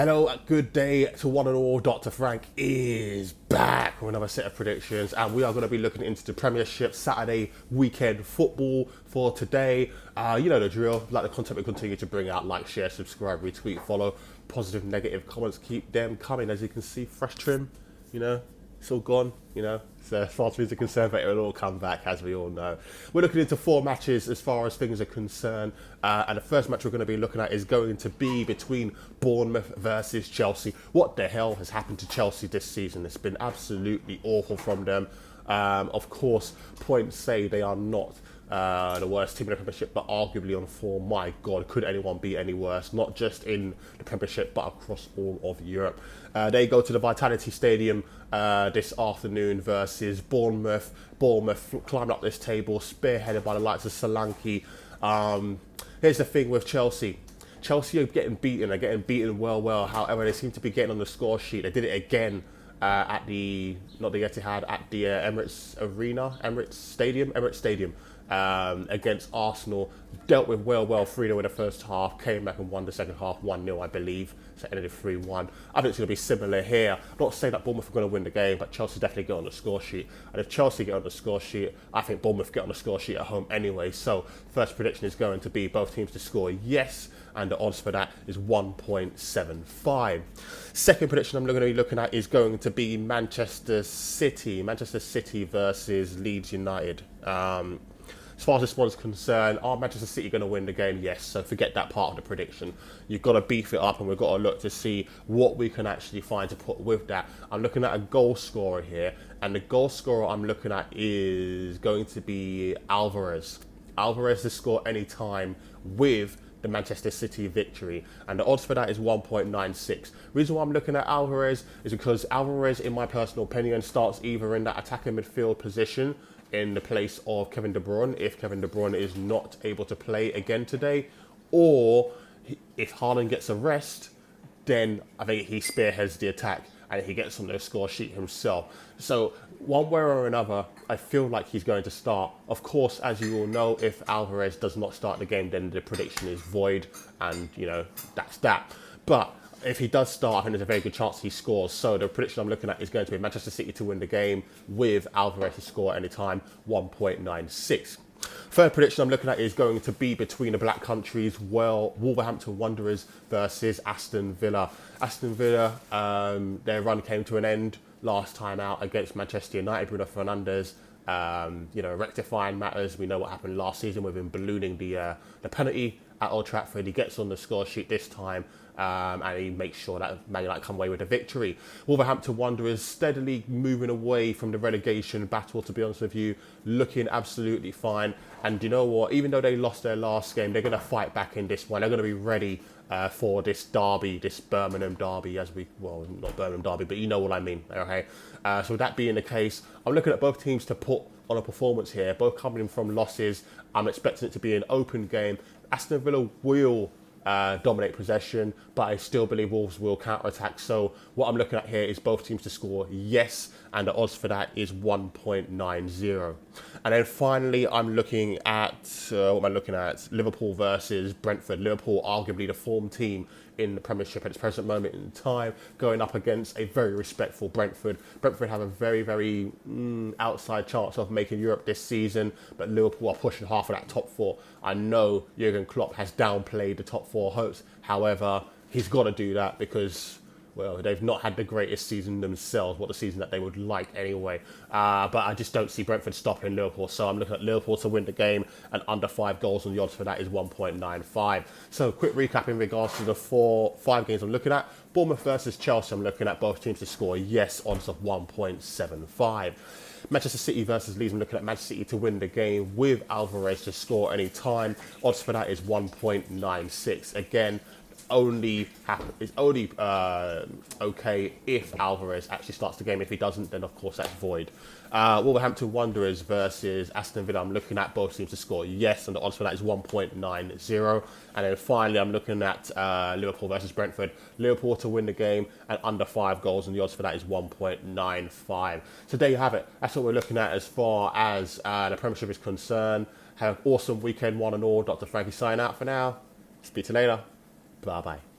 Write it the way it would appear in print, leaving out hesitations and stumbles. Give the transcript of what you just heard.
Hello, good day to one and all. Dr. Frank is back with another set of predictions, and we are going to be looking into the Premiership Saturday weekend football for today. You know the drill. Like the content we continue to bring out, like, share, subscribe, retweet, follow. Positive, negative comments, keep them coming. As you can see, fresh trim, it's all gone, So as far as things are concerned, but it will all come back, as we all know. We're looking into 4 matches as far as things are concerned. And the first match we're going to be looking at is going to be between Bournemouth versus Chelsea. What the hell has happened to Chelsea this season? It's been absolutely awful from them. Of course, points say they are not the worst team in the Premiership, but arguably on form. My God, could anyone be any worse? Not just in the Premiership, but across all of Europe. They go to the Vitality Stadium this afternoon versus Bournemouth. Bournemouth climbing up this table, spearheaded by the likes of Solanke. Here's the thing with Chelsea. Chelsea are getting beaten. They're getting beaten well. However, they seem to be getting on the score sheet. They did it again at the, not the Etihad, at the Emirates Stadium. Against Arsenal, dealt with well 3-0 in the first half, came back and won the second half 1-0, I believe, so it ended 3-1. I think it's going to be similar here. Not saying that Bournemouth are going to win the game, but Chelsea definitely get on the score sheet. And if Chelsea get on the score sheet, I think Bournemouth get on the score sheet at home anyway. So first prediction is going to be both teams to score yes, and the odds for that is 1.75. Second prediction I'm going to be looking at is going to be Manchester City versus Leeds United. As far as this one's concerned, are Manchester City going to win the game? Yes, so forget that part of the prediction. You've got to beef it up, and we've got to look to see what we can actually find to put with that. I'm looking at a goal scorer here, and the goal scorer I'm looking at is going to be Alvarez. Alvarez to score any time with the Manchester City victory, and the odds for that is 1.96. Reason why I'm looking at Alvarez is because Alvarez, in my personal opinion, starts either in that attacking midfield position in the place of Kevin De Bruyne, if Kevin De Bruyne is not able to play again today, or if Haaland gets a rest, then I think he spearheads the attack and he gets on the score sheet himself. So one way or another, I feel like he's going to start. Of course, as you all know, if Alvarez does not start the game, then the prediction is void, and that's that. But if he does start, I think there's a very good chance he scores. So the prediction I'm looking at is going to be Manchester City to win the game with Alvarez to score at any time, 1.96. Third prediction I'm looking at is going to be between the Black Countries, Wolverhampton Wanderers versus Aston Villa. Aston Villa, their run came to an end last time out against Manchester United. Bruno Fernandes, rectifying matters. We know what happened last season with him ballooning the penalty at Old Trafford. He gets on the score sheet this time, and he makes sure that Man United come away with a victory. Wolverhampton Wanderers steadily moving away from the relegation battle, to be honest with you, looking absolutely fine. And you know what? Even though they lost their last game, they're going to fight back in this one. They're going to be ready for this derby, this Birmingham derby, not Birmingham derby, but you know what I mean, okay? So with that being the case, I'm looking at both teams to put on a performance here, both coming from losses. I'm expecting it to be an open game. Aston Villa will dominate possession, but I still believe Wolves will counter-attack. So what I'm looking at here is both teams to score yes, and the odds for that is 1.90. And then finally, I'm looking at, Liverpool versus Brentford. Liverpool, arguably the form team in the Premiership at this present moment in time, going up against a very respectful Brentford. Brentford have a very outside chance of making Europe this season, but Liverpool are pushing half of that top 4. I know Jurgen Klopp has downplayed the top 4 hopes. However, he's got to do that because, they've not had the greatest season themselves, the season that they would like anyway. But I just don't see Brentford stopping Liverpool. So I'm looking at Liverpool to win the game, and under 5 goals, and the odds for that is 1.95. So quick recap in regards to the 5 games I'm looking at. Bournemouth versus Chelsea, I'm looking at both teams to score yes, odds of 1.75. Manchester City versus Leeds, I'm looking at Manchester City to win the game with Alvarez to score any time. Odds for that is 1.96. Again, it's only okay if Alvarez actually starts the game. If he doesn't, then of course that's void. Wolverhampton Wanderers versus Aston Villa, I'm looking at both teams to score yes, and the odds for that is 1.90. And then finally, I'm looking at Liverpool versus Brentford. Liverpool to win the game and under 5 goals, and the odds for that is 1.95. So there you have it. That's what we're looking at as far as the Premiership is concerned. Have an awesome weekend, one and all. Dr. Frankie signing out for now. Speak to you later. Bye-bye.